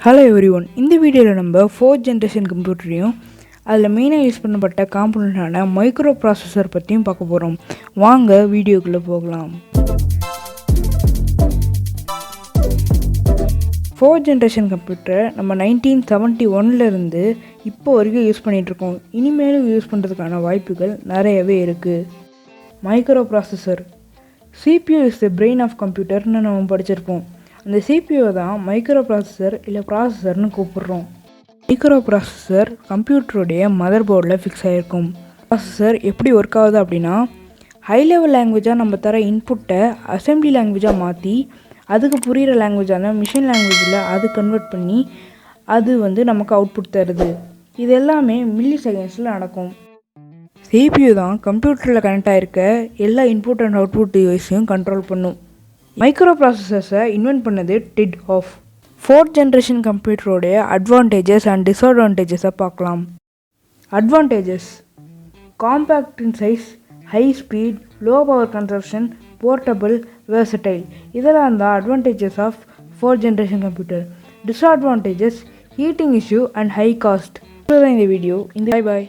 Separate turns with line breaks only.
Hello everyone, இந்த வீடியோவில் நம்ம 4th ஜென்ரேஷன் கம்ப்யூட்டரையும் அதில் மெயினாக யூஸ் பண்ணப்பட்ட காம்பனண்ட்டான மைக்ரோ ப்ராசஸர் பற்றியும் பார்க்க போகிறோம். வாங்க வீடியோக்குள்ளே போகலாம். 4th ஜென்ரேஷன் கம்ப்யூட்டரை நம்ம 1971 இப்போ வரைக்கும் யூஸ் பண்ணிகிட்ருக்கோம். இனிமேலும் யூஸ் பண்ணுறதுக்கான வாய்ப்புகள் நிறையவே இருக்குது. Microprocessor CPU is the brain of கம்ப்யூட்டர்னு நம்ம படிச்சிருப்போம். அந்த CPU தான் மைக்ரோ ப்ராசஸர் இல்லை ப்ராசஸர்னு கூப்பிட்றோம். மைக்ரோ ப்ராசஸர் கம்ப்யூட்டருடைய மதர் போர்டில் ஃபிக்ஸ் ஆகிருக்கும். ப்ராசஸர் எப்படி ஒர்க் ஆகுது அப்படின்னா, ஹை லெவல் லாங்குவேஜாக நம்ம தர இன்புட்டை அசெம்பிளி லாங்குவேஜாக மாற்றி அதுக்கு புரிகிற லாங்குவேஜான மிஷின் லாங்குவேஜில் அது கன்வெர்ட் பண்ணி அது நமக்கு அவுட்புட் தருது. இது எல்லாமே மில்லி செகண்ட்ஸில் நடக்கும். CPU தான் கம்ப்யூட்டரில் கனெக்ட் ஆகிருக்க எல்லா இன்புட் அண்ட் அவுட்புட் டிவைஸையும் கண்ட்ரோல் பண்ணும். மைக்ரோ ப்ராசஸர்ஸை இன்வென்ட் பண்ணது டெட் ஆஃப். 4th ஜென்ரேஷன் கம்ப்யூட்டரோடைய அட்வான்டேஜஸ் அண்ட் டிஸ்அட்வான்டேஜஸை பார்க்கலாம். Advantages: compact in size, high speed, low power consumption, portable, versatile. இதெல்லாம் தான் advantages of 4th generation computer. Disadvantages: heating issue and high cost. இதுதான் இந்த வீடியோ. பாய்.